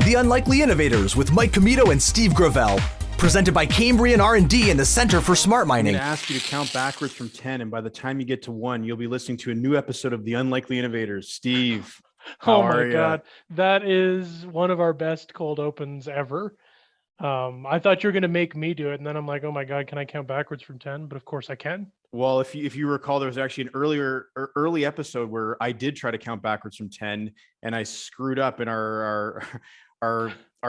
The Unlikely Innovators with Mike Commito and Steve Gravel. Presented by Cambrian R&D and the Center for Smart Mining. I'm going to ask you to count backwards from 10, and by the time you get to 1, you'll be listening to a new episode of The Unlikely Innovators. Steve, how are you? God, that is one of our best cold opens ever. I thought you were going to make me do it, and then I'm like, oh my God, can I count backwards from 10? But of course I can. Well, if you recall, there was actually an early episode where I did try to count backwards from 10, and I screwed up, and our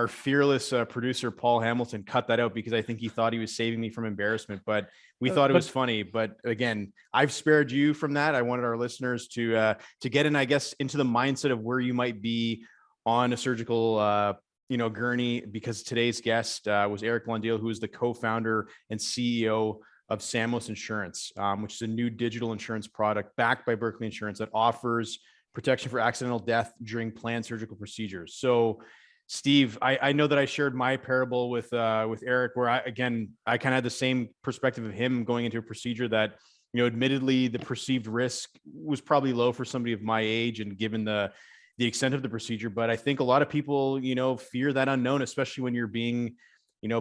fearless producer, Paul Hamilton, cut that out because I think he thought he was saving me from embarrassment, but we thought it was funny. But again, I've spared you from that. I wanted our listeners to get in, I guess, into the mindset of where you might be on a surgical, gurney, because today's guest was Eric Blondeel, who is the co-founder and CEO of Samos Insurance, which is a new digital insurance product backed by Berkley Insurance that offers protection for accidental death during planned surgical procedures. So Steve, I know that I shared my parable with Eric, where I kind of had the same perspective of him going into a procedure that, admittedly the perceived risk was probably low for somebody of my age and given the extent of the procedure. But I think a lot of people, fear that unknown, especially when you're being,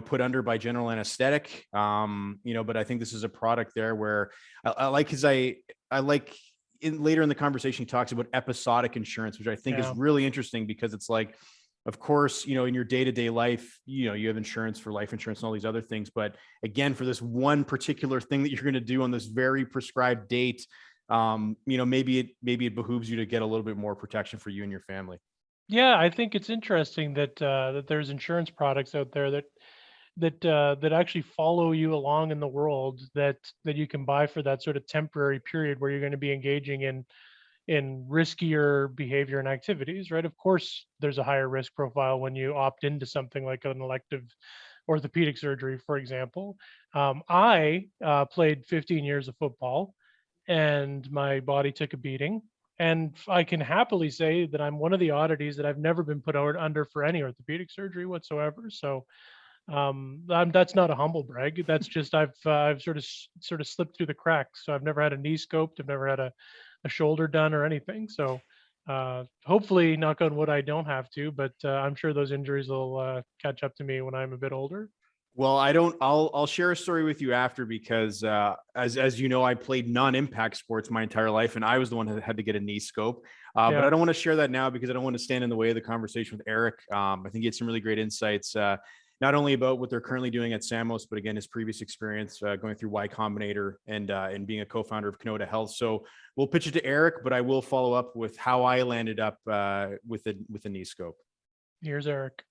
put under by general anesthetic. But I think this is a product there where I like later in the conversation, he talks about episodic insurance, which I think is really interesting because it's like, of course, in your day-to-day life, you have insurance for life insurance and all these other things. But again, for this one particular thing that you're going to do on this very prescribed date, maybe it behooves you to get a little bit more protection for you and your family. Yeah, I think it's interesting that there's insurance products out there that actually follow you along in the world that you can buy for that sort of temporary period where you're going to be engaging in riskier behavior and activities, right? Of course, there's a higher risk profile when you opt into something like an elective orthopedic surgery, for example. I played 15 years of football and my body took a beating. And I can happily say that I'm one of the oddities that I've never been put under for any orthopedic surgery whatsoever. So that's not a humble brag. That's just I've sort of slipped through the cracks. So I've never had a knee scoped. I've never had a shoulder done or anything. So hopefully, knock on wood, I don't have to, but I'm sure those injuries will catch up to me when I'm a bit older. Well, I'll share a story with you after because as you know, I played non-impact sports my entire life and I was the one that had to get a knee scope. But I don't want to share that now because I don't want to stand in the way of the conversation with Eric. I think he had some really great insights, not only about what they're currently doing at Samos, but again, his previous experience going through Y Combinator and being a co-founder of Commito Health. So we'll pitch it to Eric, but I will follow up with how I landed up with a knee scope. Here's Eric.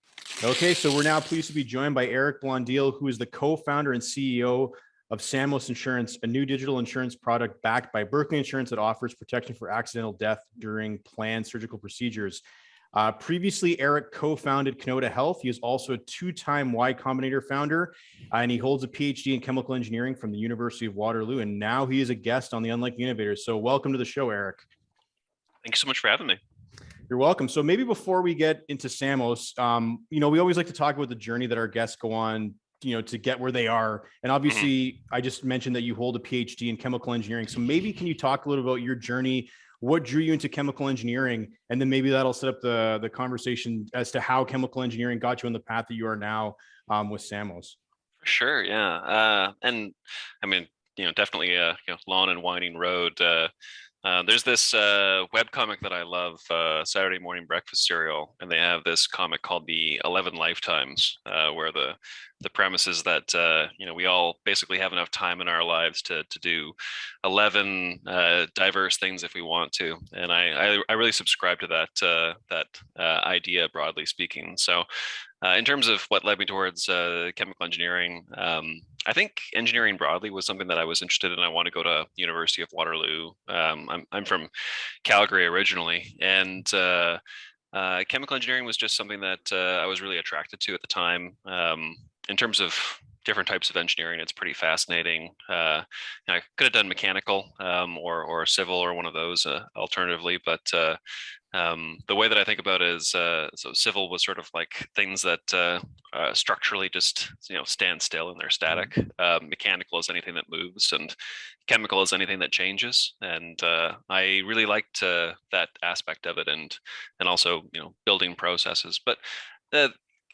Okay, so we're now pleased to be joined by Eric Blondeel, who is the co-founder and CEO of Samos Insurance, a new digital insurance product backed by Berkley Insurance that offers protection for accidental death during planned surgical procedures. Previously, Eric co-founded Commito Health. He is also a two-time Y Combinator founder, and he holds a PhD in chemical engineering from the University of Waterloo. And now he is a guest on the Unlikely Innovators. So welcome to the show, Eric. Thank you so much for having me. You're welcome. So maybe before we get into Samos, we always like to talk about the journey that our guests go on, to get where they are. And obviously, I just mentioned that you hold a PhD in chemical engineering. So maybe can you talk a little about your journey? What drew you into chemical engineering? And then maybe that'll set up the conversation as to how chemical engineering got you on the path that you are now with Samos. For sure, yeah. And I mean, definitely a long and winding road. There's this webcomic that I love, Saturday Morning Breakfast Cereal, and they have this comic called The 11 Lifetimes, where the premise is that we all basically have enough time in our lives to do 11 diverse things if we want to, and I really subscribe to that idea, broadly speaking. So in terms of what led me towards chemical engineering, I think engineering broadly was something that I was interested in. I want to go to University of Waterloo. I'm from Calgary originally, and chemical engineering was just something that I was really attracted to at the time. In terms of different types of engineering, it's pretty fascinating. I could have done mechanical or civil or one of those alternatively, but the way that I think about it is so civil was sort of like things that structurally just stand still and they're static. Mechanical is anything that moves, and chemical is anything that changes. And I really liked that aspect of it, and also building processes. But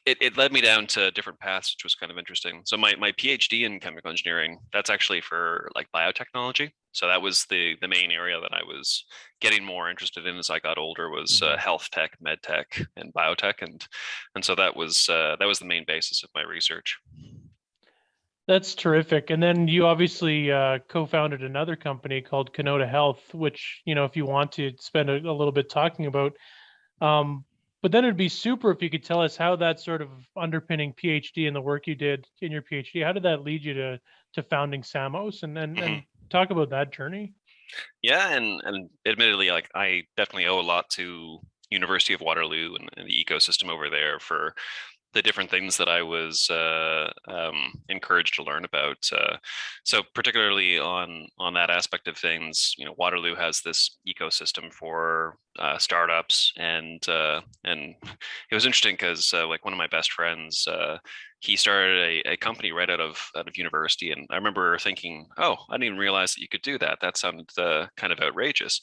It led me down to different paths, which was kind of interesting. So my PhD in chemical engineering, that's actually for like biotechnology. So that was the main area that I was getting more interested in as I got older, was health tech, med tech, and biotech, and so that was the main basis of my research. That's terrific. And then you obviously co-founded another company called Commito Health, which, if you want to spend a little bit talking about. But then it'd be super if you could tell us how that sort of underpinning PhD and the work you did in your PhD, how did that lead you to founding Samos, and talk about that journey? Yeah, and admittedly, like I definitely owe a lot to University of Waterloo and the ecosystem over there for the different things that I was encouraged to learn about. So particularly on that aspect of things, Waterloo has this ecosystem for startups, and it was interesting because like one of my best friends, he started a company right out of university, and I remember thinking, oh, I didn't even realize that you could do that. That sounded kind of outrageous.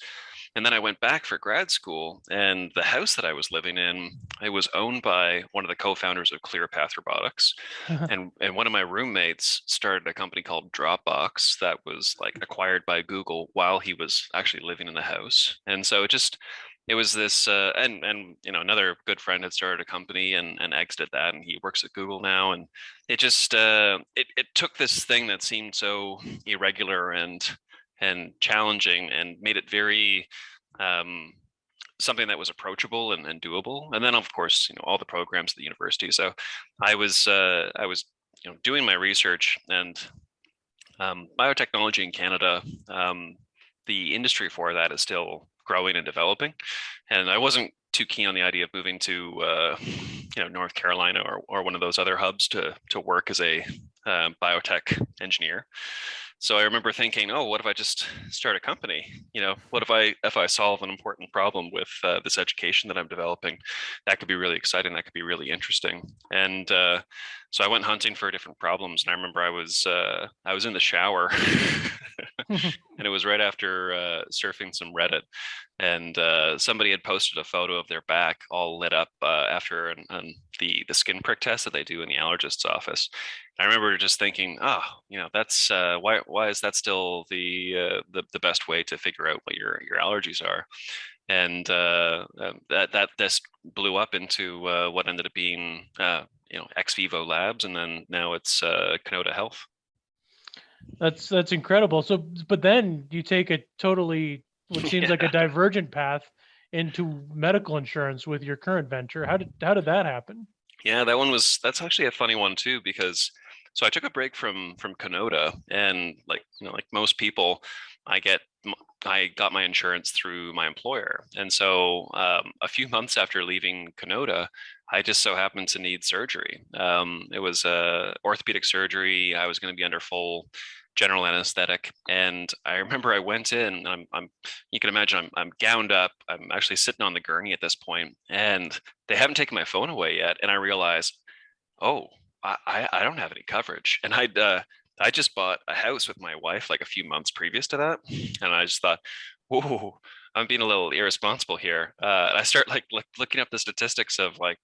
And then I went back for grad school, and the house that I was living in, it was owned by one of the co-founders of ClearPath Robotics. and one of my roommates started a company called Dropbox that was like acquired by Google while he was actually living in the house. And so it was this, and another good friend had started a company and exited that, and he works at Google now. And it just it took this thing that seemed so irregular and challenging, and made it very something that was approachable and doable. And then of course, all the programs at the university. So I was doing my research, and biotechnology in Canada, the industry for that is still growing and developing. And I wasn't too keen on the idea of moving to North Carolina or one of those other hubs to work as a biotech engineer. So I remember thinking, oh, what if I just start a company? What if I solve an important problem with this education that I'm developing? That could be really exciting. That could be really interesting. And so I went hunting for different problems. And I remember I was in the shower, and it was right after surfing some Reddit, and somebody had posted a photo of their back all lit up after the skin prick test that they do in the allergist's office. I remember just thinking, oh, that's why is that still the best way to figure out what your allergies are? And that this blew up into what ended up being Ex Vivo Labs, and then now it's Commito Health. That's incredible. So, but then you take a totally what seems like a divergent path into medical insurance with your current venture. How did that happen? Yeah, that's actually a funny one too, because so I took a break from Commito, and like most people, I got my insurance through my employer. And so a few months after leaving Commito, I just so happened to need surgery. It was orthopedic surgery. I was going to be under full general anesthetic, and I remember I went in. You can imagine I'm gowned up. I'm actually sitting on the gurney at this point, and they haven't taken my phone away yet. And I realized, oh, I don't have any coverage. And I just bought a house with my wife like a few months previous to that, and I just thought, whoa, I'm being a little irresponsible here. And I start like looking up the statistics of like,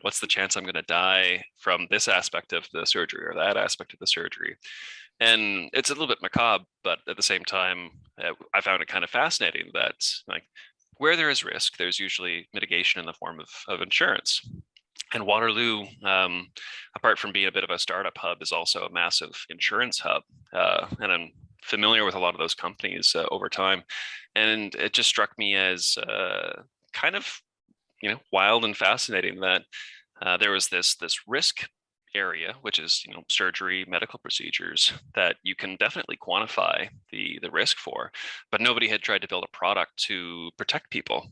what's the chance I'm going to die from this aspect of the surgery or that aspect of the surgery. And it's a little bit macabre, but at the same time, I found it kind of fascinating that like where there is risk, there's usually mitigation in the form of insurance. And Waterloo, apart from being a bit of a startup hub, is also a massive insurance hub. And I'm familiar with a lot of those companies over time. And it just struck me as kind of, wild and fascinating that there was this risk area, which is surgery, medical procedures, that you can definitely quantify the risk for, but nobody had tried to build a product to protect people.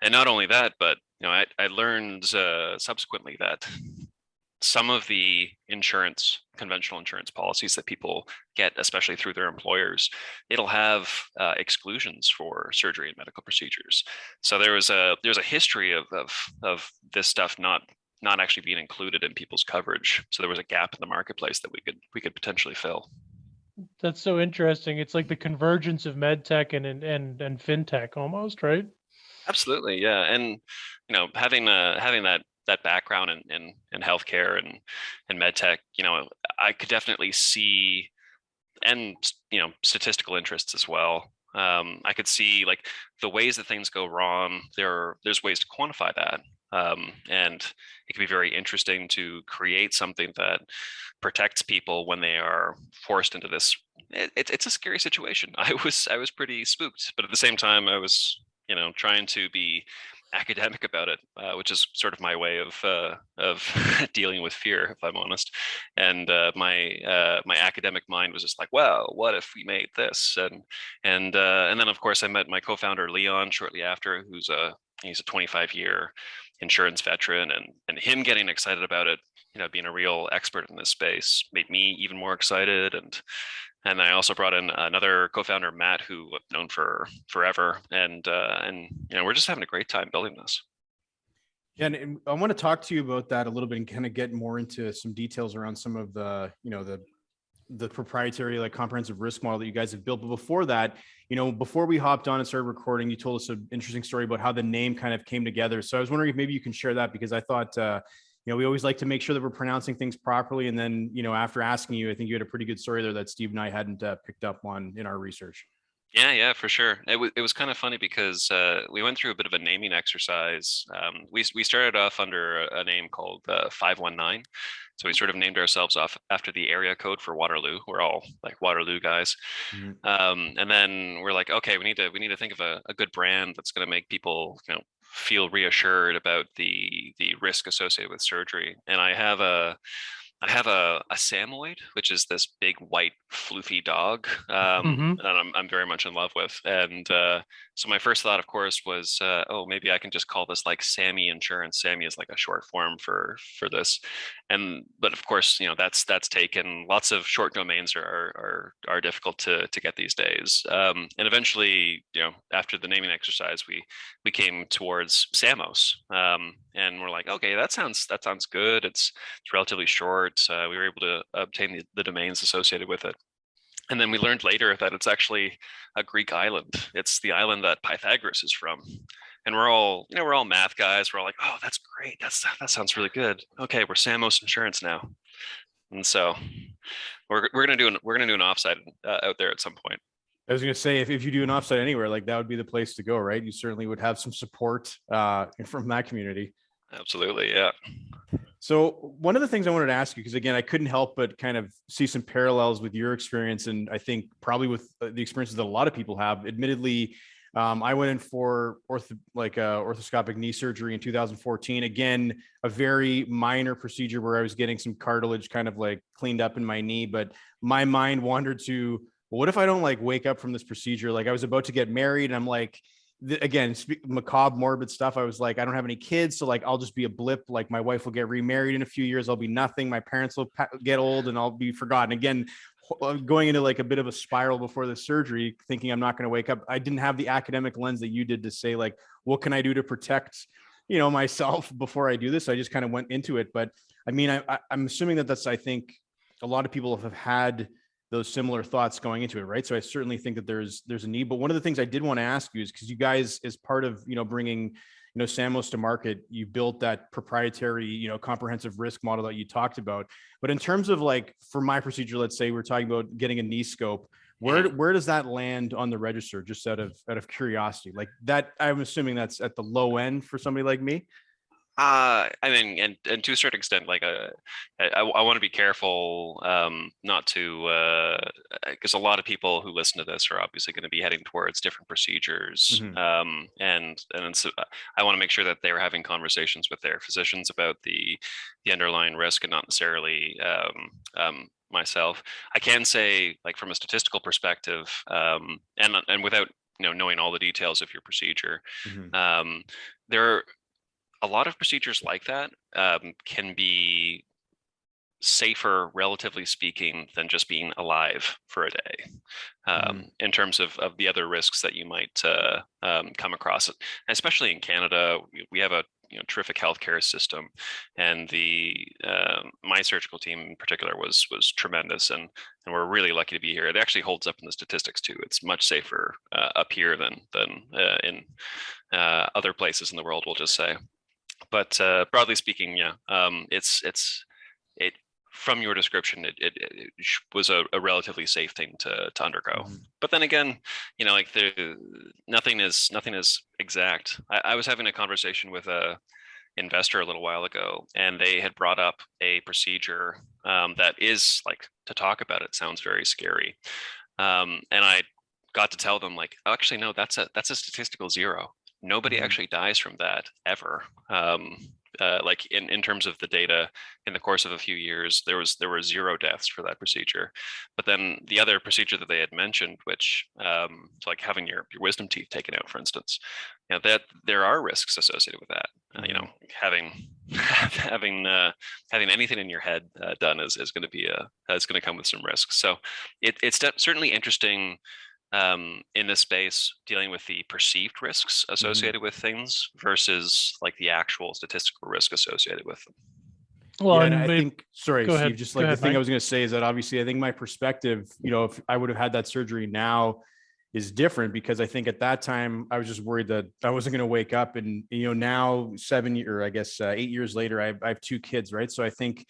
And not only that, but I learned subsequently that some of the conventional insurance policies that people get, especially through their employers, it'll have exclusions for surgery and medical procedures. So there's a history of this stuff not actually being included in people's coverage. So there was a gap in the marketplace that we could potentially fill. That's so interesting. It's like the convergence of med tech and fintech almost, right? Absolutely, yeah. And having that that background in healthcare and med tech, I could definitely see, and statistical interests as well. I could see like the ways that things go wrong. There's ways to quantify that, and it can be very interesting to create something that protects people when they are forced into this. It's a scary situation. I was pretty spooked, but at the same time, I was trying to be academic about it, which is sort of my way of dealing with fear, if I'm honest. And my academic mind was just like, well, what if we made this? And then of course I met my co-founder Leon shortly after, he's a 25-year insurance veteran, and him getting excited about it, being a real expert in this space, made me even more excited. And I also brought in another co-founder, Matt, who I've known for forever, and we're just having a great time building this. Yeah, and I want to talk to you about that a little bit and kind of get more into some details around some of the the proprietary like comprehensive risk model that you guys have built. But before that, before we hopped on and started recording, you told us an interesting story about how the name kind of came together. So I was wondering if maybe you can share that, because I thought we always like to make sure that we're pronouncing things properly. And then, after asking you, I think you had a pretty good story there that Steve and I hadn't picked up on in our research. Yeah, for sure. It was kind of funny because we went through a bit of a naming exercise. We started off under a name called 519. So we sort of named ourselves off after the area code for Waterloo. We're all like Waterloo guys. Mm-hmm. And then we're like, okay, we need to think of a good brand that's going to make people feel reassured about the risk associated with surgery. And I have a Samoyed, which is this big white floofy dog, and I'm very much in love with. And so my first thought, of course, was, oh, maybe I can just call this like Sammy Insurance. Sammy is like a short form for this. But of course, that's taken. Lots of short domains are difficult to get these days. And eventually, after the naming exercise, we came towards Samos, and we're like, okay, that sounds good. It's relatively short. We were able to obtain the domains associated with it. And then we learned later that it's actually a Greek island. It's the island that Pythagoras is from. And we're all math guys. We're all like, oh, that's great. That sounds really good. Okay, we're Samos Insurance now. And so we're gonna do an offsite out there at some point. I was going to say, if you do an offsite anywhere, like that would be the place to go, right? You certainly would have some support from that community. Absolutely, yeah. So one of the things I wanted to ask you, because again, I couldn't help but kind of see some parallels with your experience, and I think probably with the experiences that a lot of people have. Admittedly, I went in for orthoscopic knee surgery in 2014. Again, a very minor procedure where I was getting some cartilage kind of like cleaned up in my knee, but my mind wandered to, well, what if I don't like wake up from this procedure? Like I was about to get married, and I'm like, again, macabre, morbid stuff. I was like, I don't have any kids, so like I'll just be a blip. Like my wife will get remarried in a few years, I'll be nothing. My parents will get old, and I'll be forgotten. Again, going into like a bit of a spiral before the surgery, thinking I'm not going to wake up. I didn't have the academic lens that you did to say like, what can I do to protect, myself before I do this? I just kind of went into it. But I mean, I'm assuming that's, I think a lot of people have had those similar thoughts going into it, right? So I certainly think that there's a need. But one of the things I did want to ask you is, because you guys, as part of bringing Samos to market, you built that proprietary comprehensive risk model that you talked about. But in terms of like, for my procedure, let's say we're talking about getting a knee scope, where does that land on the register? Just out of curiosity, like that, I'm assuming that's at the low end for somebody like me. I mean, and to a certain extent, like I want to be careful not to, because a lot of people who listen to this are obviously going to be heading towards different procedures, and so I want to make sure that they're having conversations with their physicians about the underlying risk, and not necessarily myself. I can say, like from a statistical perspective, and without knowing all the details of your procedure, there. A lot of procedures like that can be safer, relatively speaking, than just being alive for a day, in terms of the other risks that you might come across. Especially in Canada, we have a terrific healthcare system, and my surgical team in particular was tremendous, and we're really lucky to be here. It actually holds up in the statistics too. It's much safer up here than in other places in the world, we'll just say. But broadly speaking, yeah, it from your description, it was a relatively safe thing to undergo. But then again, like nothing is exact. I was having a conversation with a investor a little while ago, and they had brought up a procedure that is, like, to talk about it sounds very scary. And I got to tell them, like, oh, actually, no, that's a statistical zero. Nobody actually dies from that ever. Like in terms of the data, in the course of a few years, there were 0 deaths for that procedure. But then the other procedure that they had mentioned, which like having your wisdom teeth taken out, for instance, that there are risks associated with that. Having anything in your head done is going to come with some risks. So it's certainly interesting in this space, dealing with the perceived risks associated with things versus like the actual statistical risk associated with them. Well, and I think, sorry, go Steve, ahead. just Go like the ahead, thing Mike. I was going to say is that obviously I think my perspective, if I would have had that surgery now, is different, because I think at that time I was just worried that I wasn't going to wake up. And, now 8 years later, I have 2 kids, right? So I think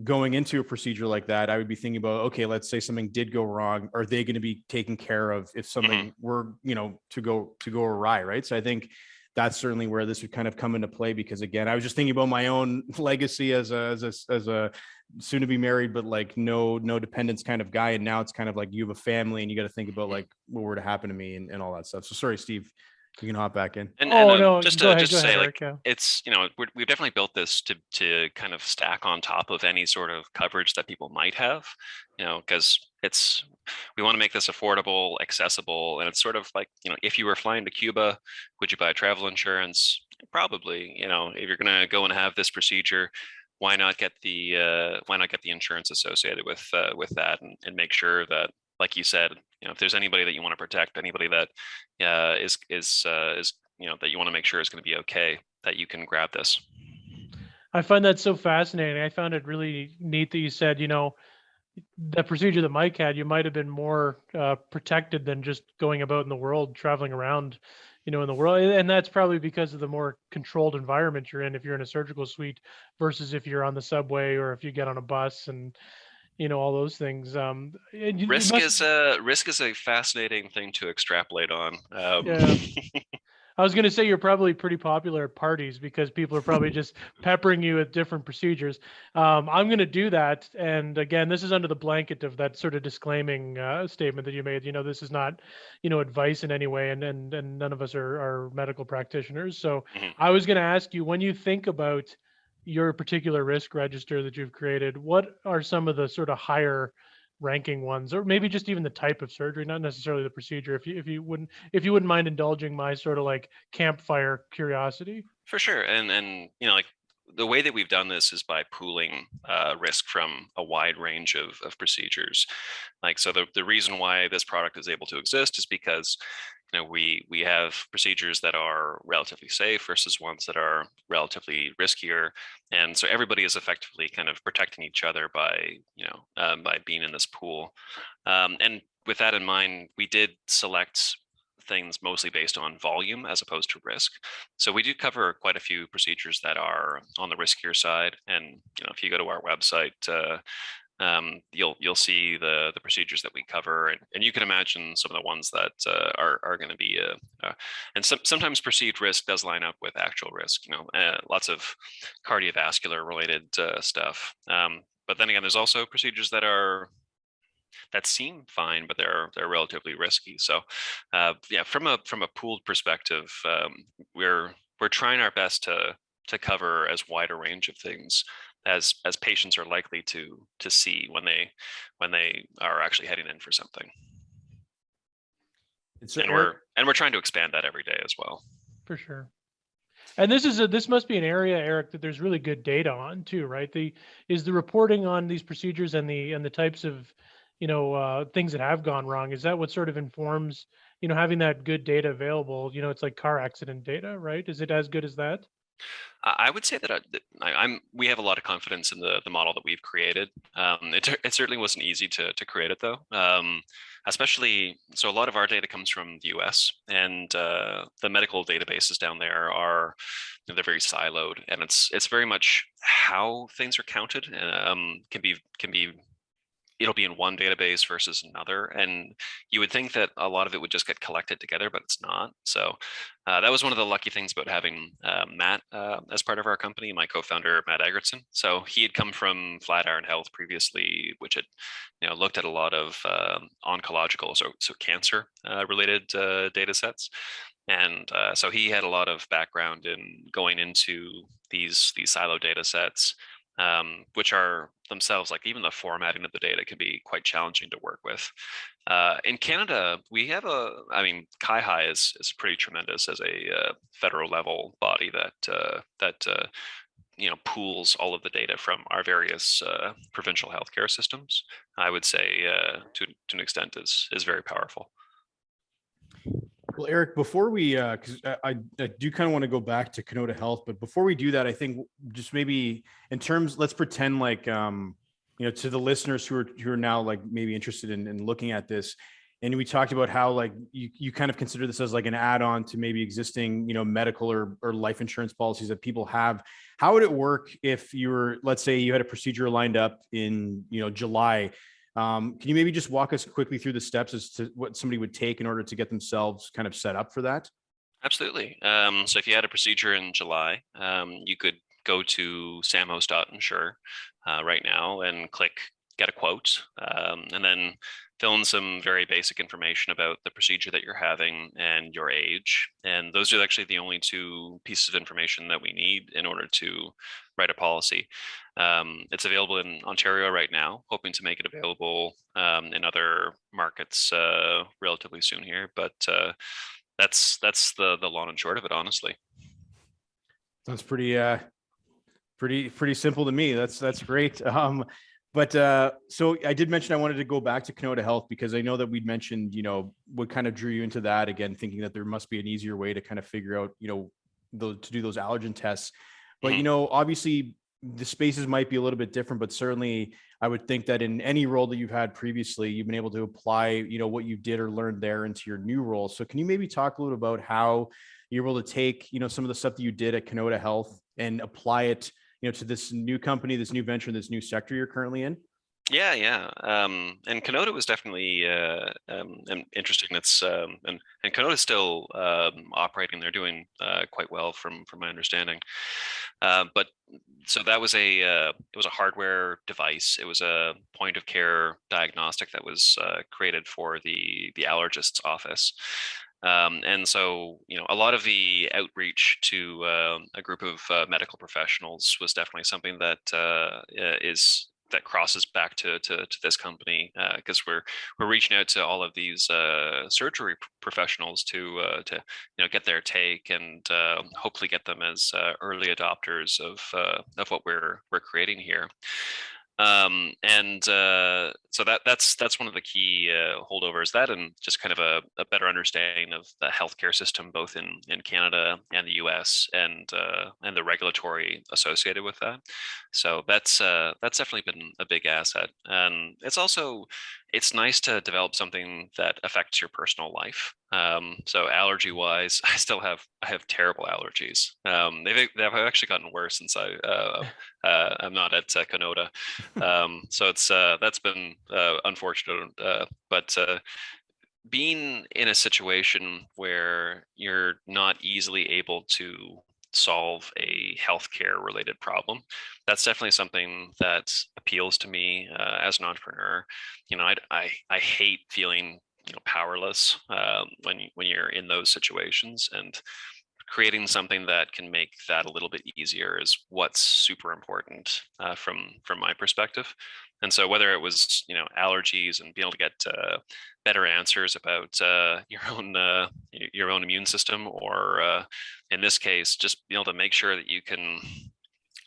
going into a procedure like that, I would be thinking about, okay, let's say something did go wrong. Are they going to be taken care of if something were, to go awry, right? So I think that's certainly where this would kind of come into play, because again, I was just thinking about my own legacy as a soon to be married, but like no dependents kind of guy. And now it's kind of like you have a family and you got to think about like what were to happen to me and all that stuff. So sorry, Steve, you can hop back in. No, just go to ahead, say, Eric, like, yeah. it's, we've definitely built this to kind of stack on top of any sort of coverage that people might have, because we want to make this affordable, accessible, and it's sort of like, if you were flying to Cuba, would you buy travel insurance? Probably. If you're going to go and have this procedure, why not get the insurance associated with that, and make sure that, like you said, if there's anybody that you want to protect, anybody that is that you want to make sure is going to be okay, that you can grab this. I find that so fascinating. I found it really neat that you said, the procedure that Mike had, you might have been more protected than just going about in the world, traveling around, in the world. And that's probably because of the more controlled environment you're in if you're in a surgical suite versus if you're on the subway or if you get on a bus and, all those things. Risk is a fascinating thing to extrapolate on. Yeah. I was going to say you're probably pretty popular at parties because people are probably just peppering you with different procedures. I'm going to do that. And again, this is under the blanket of that sort of disclaiming statement that you made. This is not, advice in any way, and none of us are medical practitioners. So I was going to ask you, when you think about your particular risk register that you've created, what are some of the sort of higher ranking ones, or maybe just even the type of surgery, not necessarily the procedure, if you wouldn't mind indulging my sort of like campfire curiosity? For sure. And like, the way that we've done this is by pooling risk from a wide range of procedures. Like, so the reason why this product is able to exist is because we have procedures that are relatively safe versus ones that are relatively riskier, and so everybody is effectively kind of protecting each other by by being in this pool. And with that in mind, we did select things mostly based on volume as opposed to risk. So we do cover quite a few procedures that are on the riskier side, and if you go to our website, you'll see the procedures that we cover, and you can imagine some of the ones that are going to be and sometimes perceived risk does line up with actual risk. Lots of cardiovascular related stuff. But then again, there's also procedures that seem fine, but they're relatively risky. So from a pooled perspective, we're trying our best to cover as wide a range of things as patients are likely to see when they are actually heading in for something. And we're trying to expand that every day as well. For sure. And this must be an area, Eric, that there's really good data on too, right? Is the reporting on these procedures and the types of things that have gone wrong, is that what sort of informs having that good data available? It's like car accident data, right? Is it as good as that? I would say that we have a lot of confidence in the model that we've created. It certainly wasn't easy to create it though. Especially, so a lot of our data comes from the US, and the medical databases down there are, they're very siloed, and it's very much how things are counted. Can be it'll be in one database versus another, and you would think that a lot of it would just get collected together, but it's not. So that was one of the lucky things about having Matt as part of our company, my co-founder Matt Egerton. So he had come from Flatiron Health previously, which had looked at a lot of oncological, so cancer related data sets. And so he had a lot of background in going into these silo data sets, which are themselves, like, even the formatting of the data can be quite challenging to work with. In Canada, we have CIHI is pretty tremendous as a federal level body that pools all of the data from our various provincial healthcare systems. I would say to an extent is very powerful. Well, Eric, before we, because I do kind of want to go back to Commito Health, but before we do that, I think just maybe in terms, let's pretend like, to the listeners who are now like maybe interested in looking at this, and we talked about how like you kind of consider this as like an add-on to maybe existing, medical or life insurance policies that people have. How would it work if let's say you had a procedure lined up in, July? Can you maybe just walk us quickly through the steps as to what somebody would take in order to get themselves kind of set up for that? Absolutely. So if you had a procedure in July, you could go to samos.insure right now and click get a quote, and then fill in some very basic information about the procedure that you're having and your age. And those are actually the only two pieces of information that we need in order to write a policy. It's available in Ontario right now, hoping to make it available in other markets relatively soon here. But that's the long and short of it, honestly. Sounds pretty simple to me. That's great. But so I did mention I wanted to go back to Commito Health because I know that we'd mentioned, what kind of drew you into that, again, thinking that there must be an easier way to kind of figure out, to do those allergen tests. But, obviously the spaces might be a little bit different, but certainly I would think that in any role that you've had previously, you've been able to apply, what you did or learned there into your new role. So can you maybe talk a little about how you're able to take, some of the stuff that you did at Commito Health and apply it, to this new company, this new venture, this new sector you're currently in? Yeah. And Commito was definitely interesting. It's and Commito is still operating. They're doing quite well from my understanding. But so that was it was a hardware device. It was a point of care diagnostic that was created for the allergist's office. And so, a lot of the outreach to a group of medical professionals was definitely something that that crosses back to this company, because we're reaching out to all of these surgery professionals to get their take and hopefully get them as early adopters of what we're creating here. And so that's one of the key holdovers, that and just kind of a better understanding of the healthcare system both in Canada and the US, and the regulatory associated with that. So that's definitely been a big asset. And it's nice to develop something that affects your personal life. So allergy wise, I have terrible allergies. They've actually gotten worse since I'm not at Commito. So that's been unfortunate. But being in a situation where you're not easily able to solve a healthcare related problem, that's definitely something that appeals to me as an entrepreneur. I hate feeling powerless when you're in those situations, and creating something that can make that a little bit easier is what's super important from my perspective. And so whether it was allergies and being able to get better answers about your own immune system, or in this case just being able to make sure that you can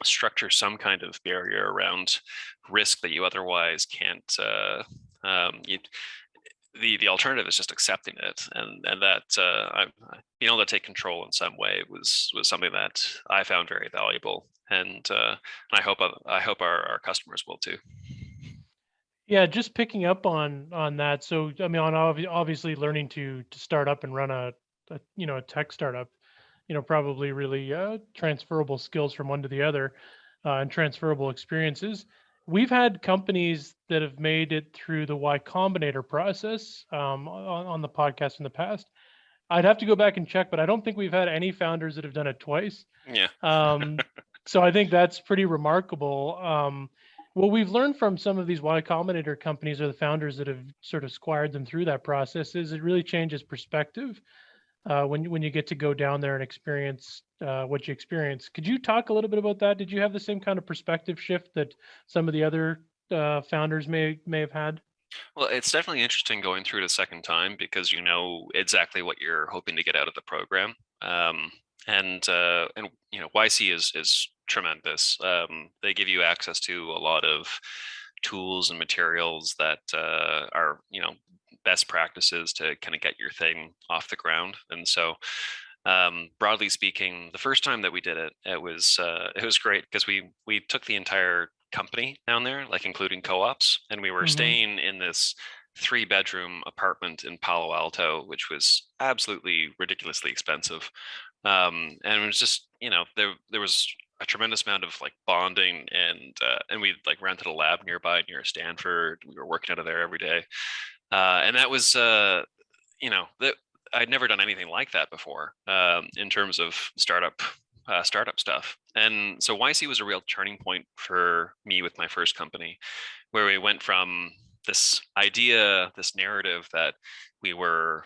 structure some kind of barrier around risk that you otherwise can't the alternative is just accepting it, and that being able to take control in some way was something that I found very valuable, and I hope our customers will too. Yeah, just picking up on that. So I mean, on obviously learning to start up and run a tech startup, probably really transferable skills from one to the other, and transferable experiences. We've had companies that have made it through the Y Combinator process on the podcast in the past. I'd have to go back and check, but I don't think we've had any founders that have done it twice. Yeah. So I think that's pretty remarkable. What we've learned from some of these Y Combinator companies or the founders that have sort of squired them through that process is it really changes perspective when you get to go down there and experience what you experience. Could you talk a little bit about that? Did you have the same kind of perspective shift that some of the other founders may have had? Well, it's definitely interesting going through it a second time because you know exactly what you're hoping to get out of the program. And YC is tremendous. They give you access to a lot of tools and materials that are best practices to kind of get your thing off the ground. And so broadly speaking, the first time that we did it, it was great because we took the entire company down there, like including co-ops, and we were staying in this 3-bedroom apartment in Palo Alto, which was absolutely ridiculously expensive. And it was just, there was a tremendous amount of like bonding, and we like rented a lab nearby near Stanford. We were working out of there every day. And that was, that I'd never done anything like that before in terms of startup stuff. And so YC was a real turning point for me with my first company, where we went from this idea, this narrative that we were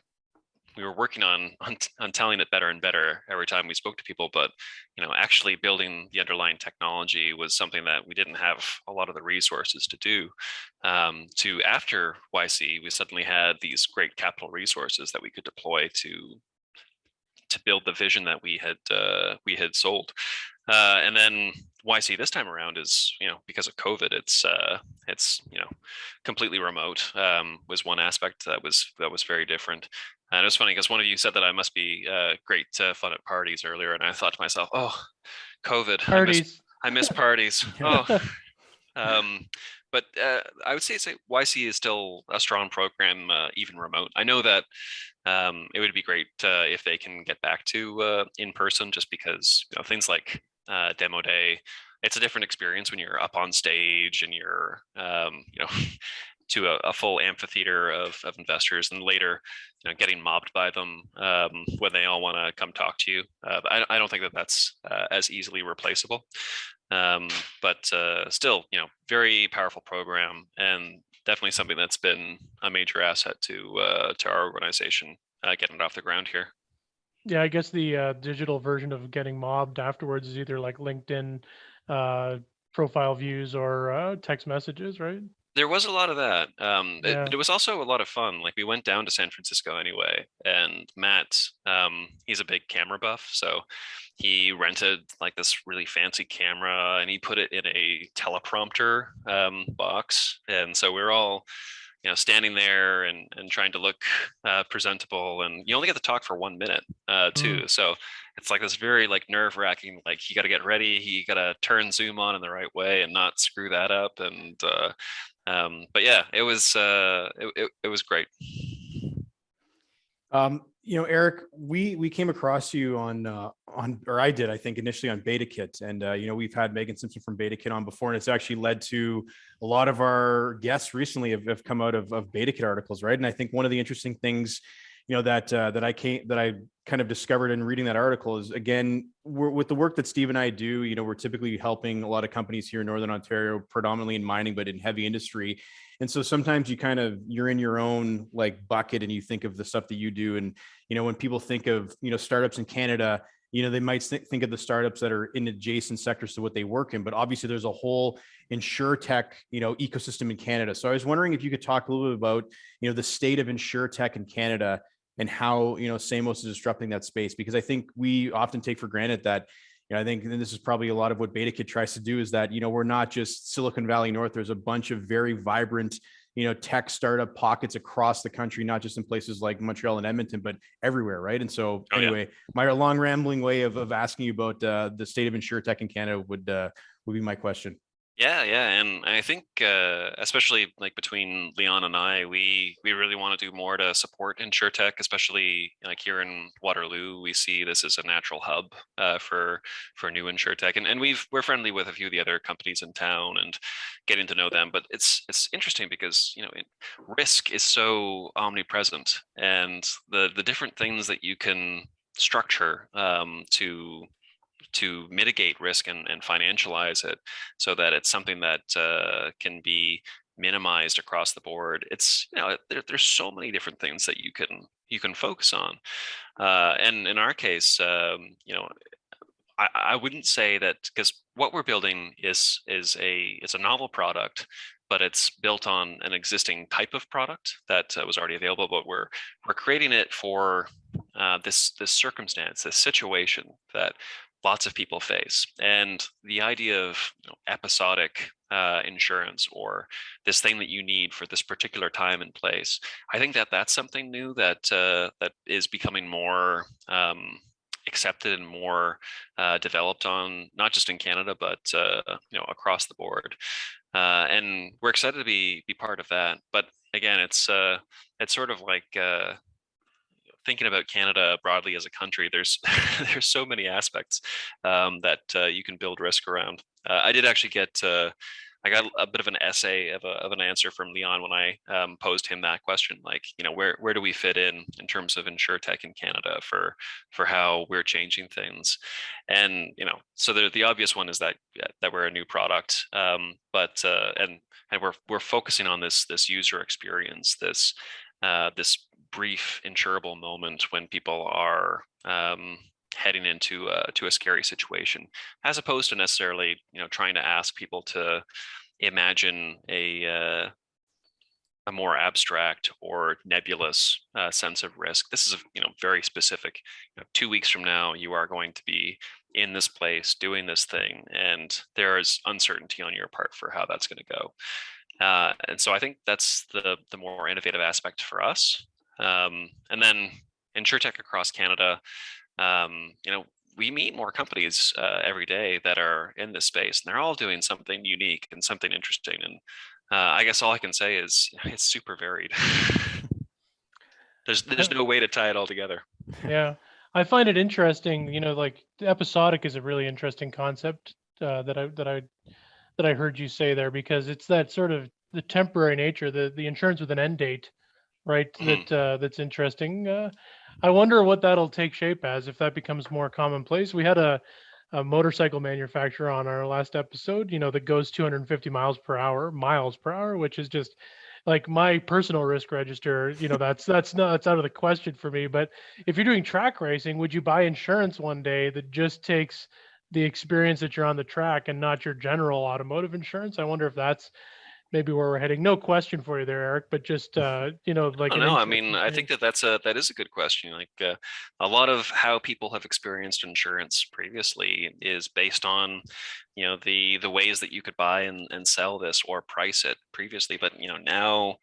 working on telling it better and better every time we spoke to people, but actually building the underlying technology was something that we didn't have a lot of the resources to do. To after YC, we suddenly had these great capital resources that we could deploy to build the vision that we had sold. And then YC this time around is, because of COVID, it's completely remote. Was one aspect that was very different. And it was funny because one of you said that I must be great fun at parties earlier, and I thought to myself, "Oh, COVID, Parties. I miss parties." Oh, but I would say YC is still a strong program, even remote. I know that it would be great if they can get back to in person, just because things like demo day. It's a different experience when you're up on stage and you're to a full amphitheater of investors, and later getting mobbed by them when they all want to come talk to you. I don't think that that's as easily replaceable. But still, very powerful program, and definitely something that's been a major asset to our organization getting it off the ground here. Yeah, I guess the digital version of getting mobbed afterwards is either like LinkedIn profile views or text messages, right? There was a lot of that. Yeah. It was also a lot of fun. Like we went down to San Francisco anyway, and Matt, he's a big camera buff, so he rented like this really fancy camera and he put it in a teleprompter box, and so we're all standing there and trying to look presentable, and you only get to talk for 1 minute too. So it's like this very like nerve-wracking, like you got to get ready, you got to turn Zoom on in the right way and not screw that up. And but yeah, it was great. Eric, we came across you on, or I did, I think initially on BetaKit, and we've had Megan Simpson from BetaKit on before, and it's actually led to a lot of our guests recently have come out of BetaKit articles, right? And I think one of the interesting things, that I kind of discovered in reading that article is, again, with the work that Steve and I do, we're typically helping a lot of companies here in Northern Ontario, predominantly in mining, but in heavy industry. And so sometimes you're in your own like bucket and you think of the stuff that you do. And, when people think of, startups in Canada, they might think of the startups that are in adjacent sectors to what they work in, but obviously there's a whole insurtech, ecosystem in Canada. So I was wondering if you could talk a little bit about, the state of insurtech in Canada and how, Samos is disrupting that space, because I think we often take for granted that, I think, and this is probably a lot of what BetaKit tries to do, is that, we're not just Silicon Valley North. There's a bunch of very vibrant, tech startup pockets across the country, not just in places like Montreal and Edmonton, but everywhere, right? And so anyway, my long rambling way of asking you about the state of insurtech in Canada would be my question. Yeah, and I think especially like between Leon and I, we really want to do more to support insurtech, especially like here in Waterloo. We see this as a natural hub for new insurtech, and we're friendly with a few of the other companies in town and getting to know them. But it's interesting because risk is so omnipresent, and the different things that you can structure to mitigate risk and financialize it so that it's something that can be minimized across the board. It's there's so many different things that you can focus on, and in our case, I wouldn't say that, because what we're building is a novel product, but it's built on an existing type of product that was already available. But we're creating it for this circumstance, this situation that lots of people face. And the idea of episodic insurance, or this thing that you need for this particular time and place, I think that that's something new that that is becoming more accepted and more developed on, not just in Canada, but across the board. And we're excited to be part of that. But again, it's sort of like thinking about Canada broadly as a country. There's there's so many aspects that you can build risk around. I did actually get I got a bit of an essay of an answer from Leon when I posed him that question, like, where do we fit in terms of insurtech in Canada for how we're changing things. And so the obvious one is that we're a new product, but and we're focusing on this user experience, this brief insurable moment when people are heading into a scary situation, as opposed to necessarily trying to ask people to imagine a more abstract or nebulous sense of risk. This is very specific. 2 weeks from now, you are going to be in this place doing this thing, and there is uncertainty on your part for how that's going to go. And so I think that's the more innovative aspect for us. And then insurtech across Canada, we meet more companies every day that are in this space, and they're all doing something unique and something interesting. And I guess all I can say is it's super varied. There's no way to tie it all together. Yeah, I find it interesting. Like episodic is a really interesting concept that I heard you say there, because it's that sort of the temporary nature, the insurance with an end date, right? That's interesting. I wonder what that'll take shape as, if that becomes more commonplace. We had a motorcycle manufacturer on our last episode, that goes 250 miles per hour, which is just like my personal risk register. That's out of the question for me. But if you're doing track racing, would you buy insurance one day that just takes the experience that you're on the track and not your general automotive insurance? I wonder if that's maybe where we're heading. No question for you there, Eric, but just like I mean, I think that is a good question. Like a lot of how people have experienced insurance previously is based on the ways that you could buy and sell this or price it previously. But now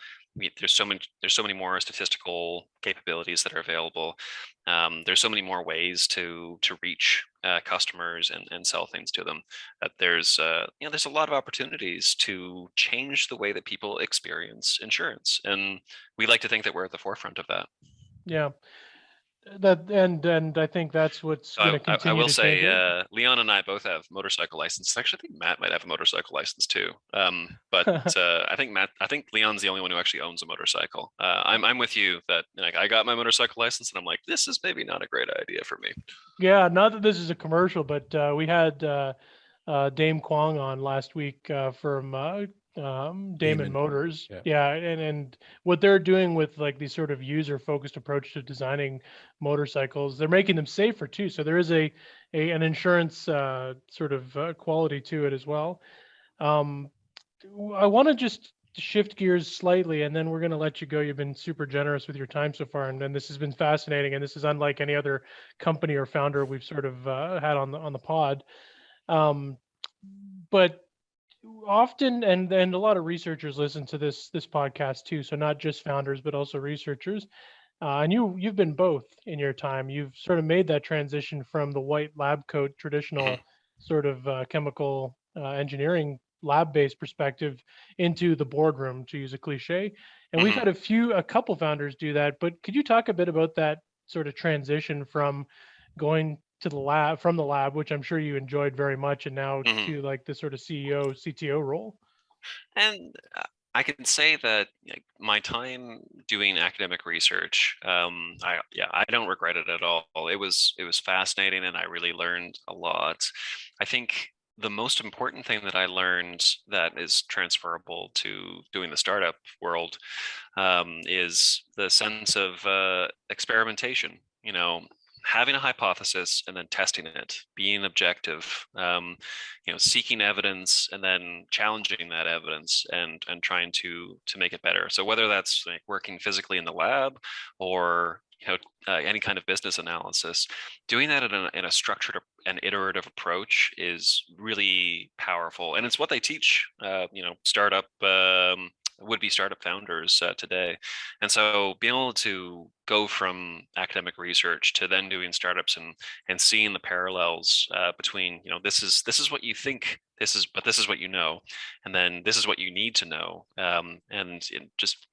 there's so many more statistical capabilities that are available. There's so many more ways to reach customers and sell things to them, that there's a lot of opportunities to change the way that people experience insurance, and we like to think that we're at the forefront of that. Yeah, that and I think that's what's going to continue. I will to say, change Leon and I both have motorcycle licenses. Actually, I think Matt might have a motorcycle license too. But I think Leon's the only one who actually owns a motorcycle. I'm with you that I got my motorcycle license, and I'm like, this is maybe not a great idea for me. Yeah, not that this is a commercial, but we had Dame Kwong on last week from Damon Motors. Yeah, and what they're doing with like these sort of user-focused approach to designing motorcycles, they're making them safer too. So there is an insurance sort of quality to it as well. I want to just shift gears slightly, and then we're going to let you go. You've been super generous with your time so far, and this has been fascinating. And this is unlike any other company or founder we've sort of had on the pod. But often, and a lot of researchers listen to this podcast too. So not just founders, but also researchers. And you've been both in your time. You've sort of made that transition from the white lab coat, Mhm. traditional sort of chemical engineering lab-based perspective into the boardroom, to use a cliche. And we've Mhm. had a couple founders do that. But could you talk a bit about that sort of transition from going to the lab, from the lab, which I'm sure you enjoyed very much, and now Mhm. to like the sort of CEO, CTO role? And I can say that my time doing academic research, I don't regret it at all. It was fascinating, and I really learned a lot. I think the most important thing that I learned that is transferable to doing the startup world is the sense of experimentation. Having a hypothesis and then testing it, being objective, seeking evidence and then challenging that evidence and trying to make it better. So whether that's like working physically in the lab or any kind of business analysis, doing that in a structured and iterative approach is really powerful, and it's what they teach startup would-be startup founders today. And so being able to go from academic research to then doing startups and seeing the parallels between this is what you think this is what you know, and then this is what you need to know, and just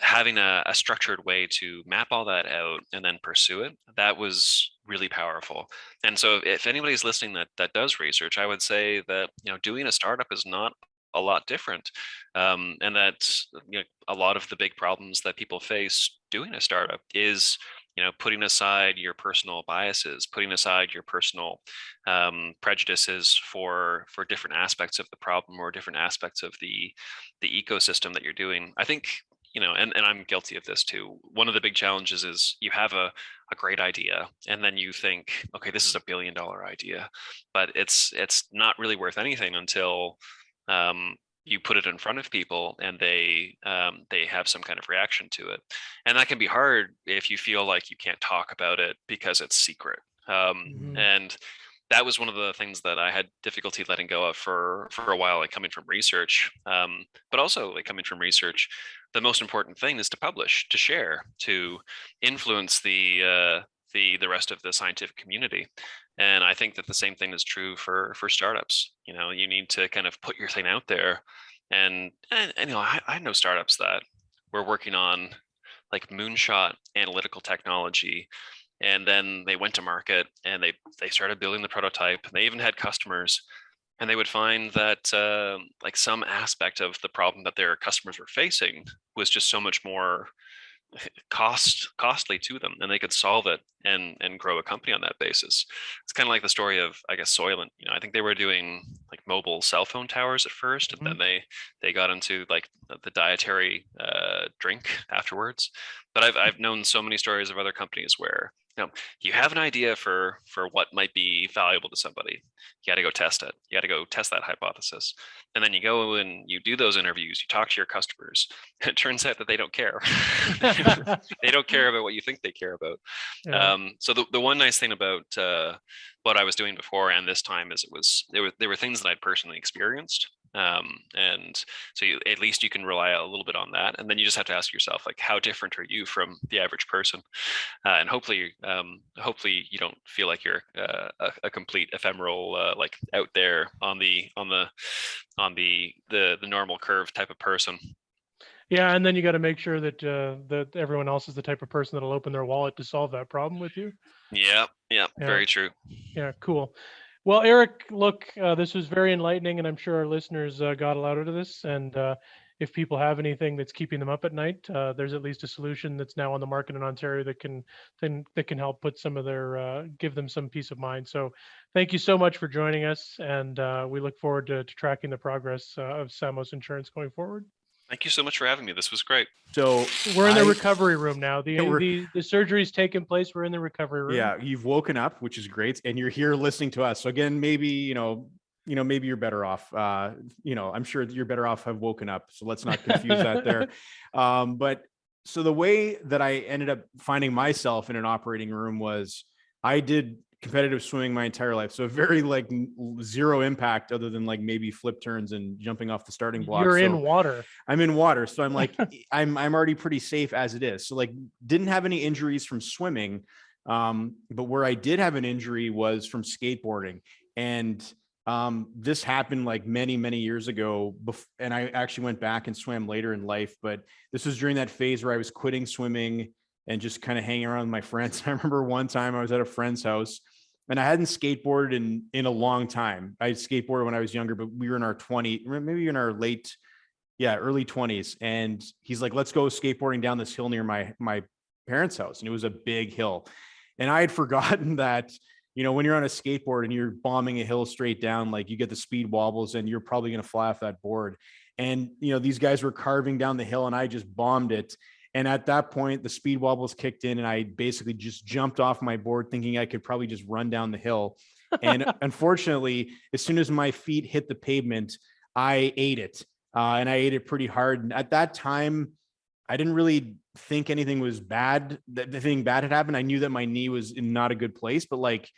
having a structured way to map all that out and then pursue it, that was really powerful. And so if anybody's listening that does research, I would say that doing a startup is not a lot different, and that a lot of the big problems that people face doing a startup is putting aside your personal biases, putting aside your personal prejudices for different aspects of the problem or different aspects of the ecosystem that you're doing. I think and I'm guilty of this too. One of the big challenges is you have a great idea, and then you think, okay, this is $1 billion idea, but it's not really worth anything until you put it in front of people and they have some kind of reaction to it. And that can be hard if you feel like you can't talk about it because it's secret. Hmm. And that was one of the things that I had difficulty letting go of for a while, like coming from research. But also like coming from research, the most important thing is to publish, to share, to influence the rest of the scientific community. And I think that the same thing is true for startups. You need to kind of put your thing out there, and I know startups that were working on like moonshot analytical technology, and then they went to market and they started building the prototype, and they even had customers, and they would find that like some aspect of the problem that their customers were facing was just so much more costly to them, and they could solve it and grow a company on that basis. It's kind of like the story of, I guess, Soylent. I think they were doing like mobile cell phone towers at first, and then they got into like the dietary drink afterwards. But I've known so many stories of other companies where you have an idea for what might be valuable to somebody. You got to go test it. You got to go test that hypothesis, and then you go and you do those interviews. You talk to your customers. It turns out that they don't care. They don't care about what you think they care about. Yeah. So the one nice thing about what I was doing before and this time is there were things that I'd personally experienced. And so at least you can rely a little bit on that, and then you just have to ask yourself, like, how different are you from the average person? And hopefully you don't feel like you're a complete ephemeral, like out there on the normal curve type of person. Yeah, and then you got to make sure that that everyone else is the type of person that'll open their wallet to solve that problem with you. Yeah, Yeah, very true. yeah, cool. Well, Eric, look, this was very enlightening, and I'm sure our listeners got a lot out of this. And if people have anything that's keeping them up at night, there's at least a solution that's now on the market in Ontario that can help put some of their give them some peace of mind. So, thank you so much for joining us, and we look forward to tracking the progress of Samos Insurance going forward. Thank you so much for having me. This was great. So We're in the recovery room now. we're- The surgery's taken place. We're in the recovery room. yeah, you've woken up, which is great, and you're here listening to us. So again, maybe maybe you're better off. I'm sure you're better off have woken up. So let's not confuse that there. But so the way that I ended up finding myself in an operating room was I did competitive swimming my entire life. So very like zero impact other than like maybe flip turns and jumping off the starting block. You're So in water. I'm in water. So I'm like, I'm already pretty safe as it is. So like didn't have any injuries from swimming. But where I did have an injury was from skateboarding. And this happened like many, many years ago. And I actually went back and swam later in life, but this was during that phase where I was quitting swimming and just kind of hanging around with my friends. I remember one time I was at a friend's house and I hadn't skateboarded in a long time. I skateboarded when I was younger, but we were in our maybe in our early 20s. And he's like, let's go skateboarding down this hill near my parents' house. And it was a big hill. And I had forgotten that, when you're on a skateboard and you're bombing a hill straight down, like you get the speed wobbles and you're probably going to fly off that board. And, these guys were carving down the hill and I just bombed it. And at that point, the speed wobbles kicked in and I basically just jumped off my board thinking I could probably just run down the hill. And unfortunately, as soon as my feet hit the pavement, I ate it. And I ate it pretty hard. And at that time, I didn't really think anything was bad. That the thing bad had happened. I knew that my knee was in not a good place, but like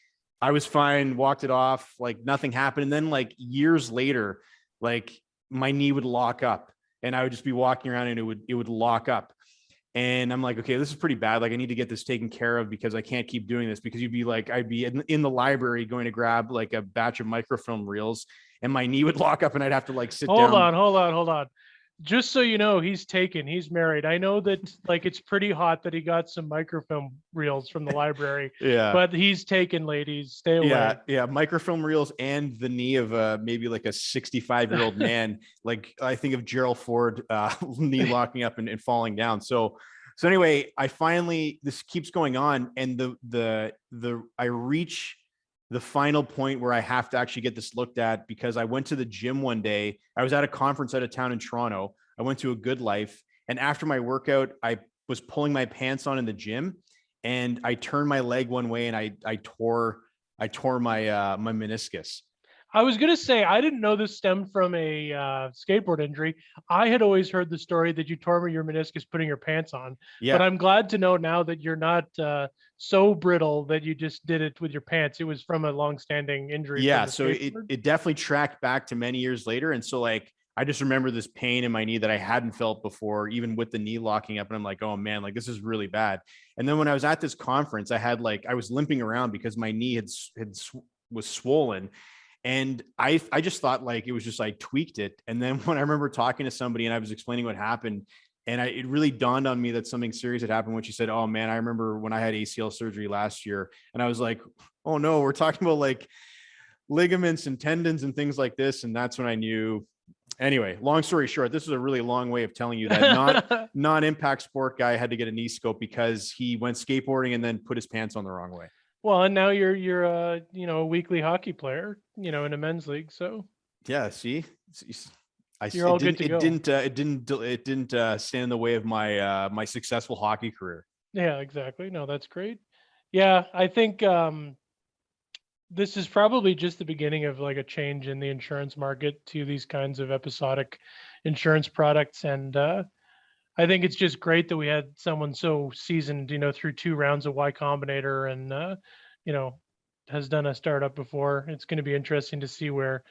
I was fine, walked it off, like nothing happened. And then like years later, like my knee would lock up and I would just be walking around and it would lock up. And I'm like, okay, this is pretty bad. Like I need to get this taken care of because I can't keep doing this, because I'd be in the library going to grab like a batch of microfilm reels and my knee would lock up and I'd have to like sit down. Hold on. Just so you know, he's married. I know that like it's pretty hot that he got some microfilm reels from the library. Yeah. But he's taken, ladies. Stay away. Yeah. Microfilm reels and the knee of maybe like a 65-year-old man. Like I think of Gerald Ford knee locking up and falling down. So anyway, this keeps going on, and I reach the final point where I have to actually get this looked at, because I went to the gym one day. I was at a conference out of town in Toronto. I went to a Good Life. And after my workout, I was pulling my pants on in the gym and I turned my leg one way and I tore my meniscus. I was going to say, I didn't know this stemmed from a skateboard injury. I had always heard the story that you tore your meniscus putting your pants on. Yeah. But I'm glad to know now that you're not so brittle that you just did it with your pants. It was from a long-standing injury. Yeah. So it definitely tracked back to many years later. And so like, I just remember this pain in my knee that I hadn't felt before, even with the knee locking up. And I'm like, oh man, like this is really bad. And then when I was at this conference, I was limping around because my knee was swollen. And I just thought like it was just I tweaked it. And then when I remember talking to somebody and I was explaining what happened, and it really dawned on me that something serious had happened when she said, oh man, I remember when I had ACL surgery last year. And I was like, oh no, we're talking about like ligaments and tendons and things like this. And that's when I knew. Anyway, long story short, this is a really long way of telling you that non-impact sport guy had to get a knee scope because he went skateboarding and then put his pants on the wrong way. Well, and now you're a weekly hockey player, in a men's league. So yeah, see, you're all good to go. It didn't stand in the way of my my successful hockey career. Yeah, exactly. No, that's great. Yeah, I think this is probably just the beginning of like a change in the insurance market to these kinds of episodic insurance products, and I think it's just great that we had someone so seasoned, through 2 rounds of Y Combinator and, has done a startup before. It's going to be interesting to see where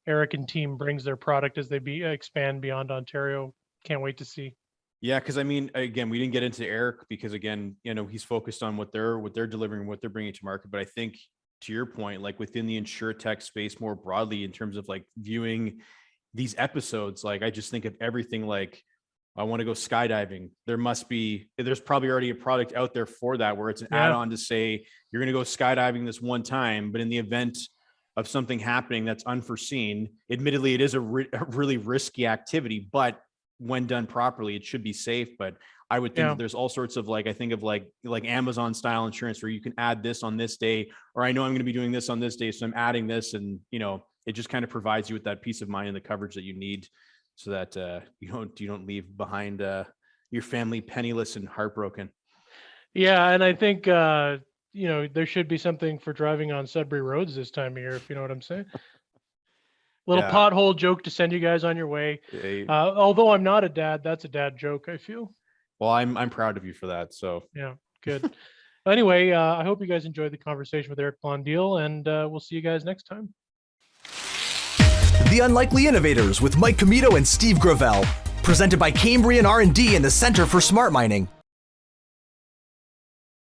Eric and team brings their product as they expand beyond Ontario. Can't wait to see. Yeah, because I mean, again, we didn't get into Eric because again, he's focused on what they're delivering, what they're bringing to market. But I think to your point, like within the insurtech space more broadly, in terms of like viewing these episodes, like I just think of everything like, I want to go skydiving. There's probably already a product out there for that, where it's an add-on to say, you're going to go skydiving this one time, but in the event of something happening that's unforeseen, admittedly, it is a really risky activity, but when done properly, it should be safe. But I would think that there's all sorts of I think of like Amazon style insurance where you can add this on this day, or I know I'm going to be doing this on this day, so I'm adding this, and it just kind of provides you with that peace of mind and the coverage that you need, so that you don't leave behind your family penniless and heartbroken. Yeah, and I think there should be something for driving on Sudbury roads this time of year, if you know what I'm saying. Little pothole joke to send you guys on your way. Although I'm not a dad, that's a dad joke, I feel. Well, I'm proud of you for that. So yeah, good. Anyway, I hope you guys enjoyed the conversation with Eric Blondeel, and we'll see you guys next time. The Unlikely Innovators with Mike Commito and Steve Gravel, presented by Cambrian R&D and the Center for Smart Mining.